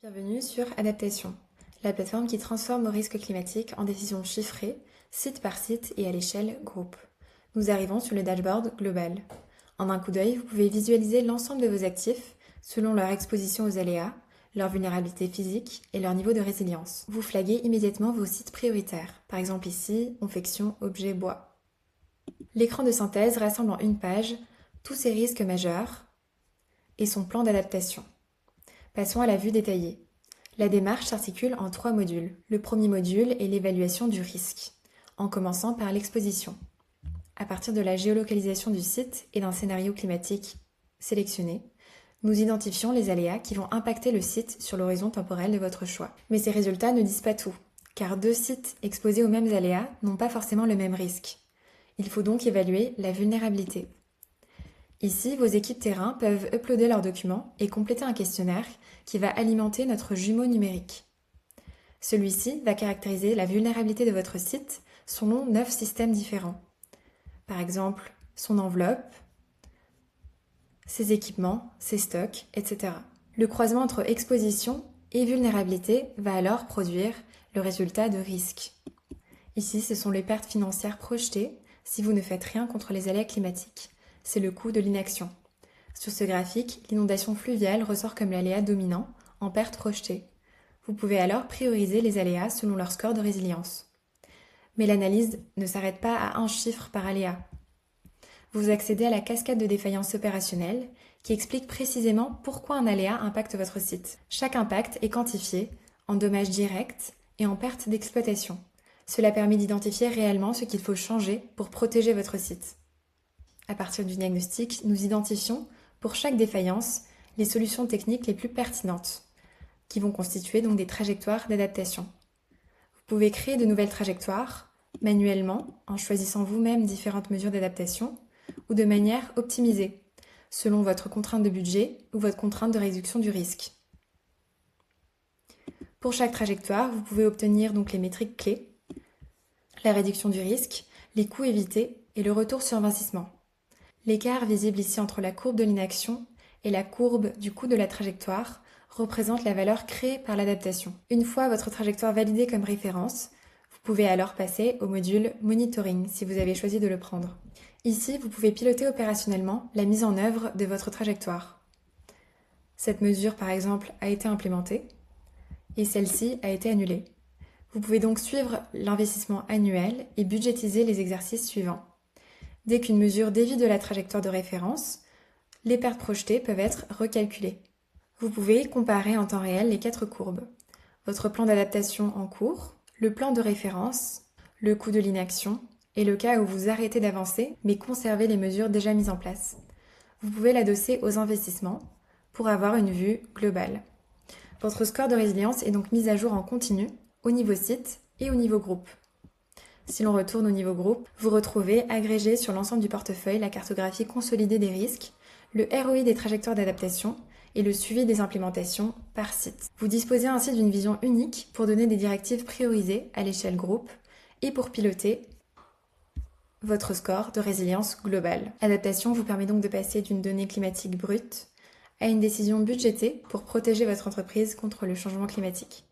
Bienvenue sur Adaptation, la plateforme qui transforme nos risques climatiques en décisions chiffrées, site par site et à l'échelle groupe. Nous arrivons sur le dashboard global. En un coup d'œil, vous pouvez visualiser l'ensemble de vos actifs selon leur exposition aux aléas, leur vulnérabilité physique et leur niveau de résilience. Vous flaguez immédiatement vos sites prioritaires, par exemple ici, confection, objet, bois. L'écran de synthèse rassemble en une page tous ces risques majeurs et son plan d'adaptation. Passons à la vue détaillée. La démarche s'articule en 3 modules. Le premier module est l'évaluation du risque, en commençant par l'exposition. À partir de la géolocalisation du site et d'un scénario climatique sélectionné, nous identifions les aléas qui vont impacter le site sur l'horizon temporel de votre choix. Mais ces résultats ne disent pas tout, car 2 sites exposés aux mêmes aléas n'ont pas forcément le même risque. Il faut donc évaluer la vulnérabilité. Ici, vos équipes terrain peuvent uploader leurs documents et compléter un questionnaire qui va alimenter notre jumeau numérique. Celui-ci va caractériser la vulnérabilité de votre site selon 9 systèmes différents. Par exemple, son enveloppe, ses équipements, ses stocks, etc. Le croisement entre exposition et vulnérabilité va alors produire le résultat de risque. Ici, ce sont les pertes financières projetées si vous ne faites rien contre les aléas climatiques. C'est le coût de l'inaction. Sur ce graphique, l'inondation fluviale ressort comme l'aléa dominant, en perte projetée. Vous pouvez alors prioriser les aléas selon leur score de résilience. Mais l'analyse ne s'arrête pas à un chiffre par aléa. Vous accédez à la cascade de défaillance opérationnelle qui explique précisément pourquoi un aléa impacte votre site. Chaque impact est quantifié en dommages directs et en perte d'exploitation. Cela permet d'identifier réellement ce qu'il faut changer pour protéger votre site. À partir du diagnostic, nous identifions, pour chaque défaillance, les solutions techniques les plus pertinentes, qui vont constituer donc des trajectoires d'adaptation. Vous pouvez créer de nouvelles trajectoires, manuellement, en choisissant vous-même différentes mesures d'adaptation, ou de manière optimisée, selon votre contrainte de budget ou votre contrainte de réduction du risque. Pour chaque trajectoire, vous pouvez obtenir donc les métriques clés, la réduction du risque, les coûts évités et le retour sur investissement. L'écart visible ici entre la courbe de l'inaction et la courbe du coût de la trajectoire représente la valeur créée par l'adaptation. Une fois votre trajectoire validée comme référence, vous pouvez alors passer au module Monitoring si vous avez choisi de le prendre. Ici, vous pouvez piloter opérationnellement la mise en œuvre de votre trajectoire. Cette mesure, par exemple, a été implémentée et celle-ci a été annulée. Vous pouvez donc suivre l'investissement annuel et budgétiser les exercices suivants. Dès qu'une mesure dévie de la trajectoire de référence, les pertes projetées peuvent être recalculées. Vous pouvez comparer en temps réel les 4 courbes. Votre plan d'adaptation en cours, le plan de référence, le coût de l'inaction et le cas où vous arrêtez d'avancer mais conservez les mesures déjà mises en place. Vous pouvez l'adosser aux investissements pour avoir une vue globale. Votre score de résilience est donc mis à jour en continu au niveau site et au niveau groupe. Si l'on retourne au niveau groupe, vous retrouvez agrégé sur l'ensemble du portefeuille la cartographie consolidée des risques, le ROI des trajectoires d'adaptation et le suivi des implémentations par site. Vous disposez ainsi d'une vision unique pour donner des directives priorisées à l'échelle groupe et pour piloter votre score de résilience globale. Adaptation vous permet donc de passer d'une donnée climatique brute à une décision budgétée pour protéger votre entreprise contre le changement climatique.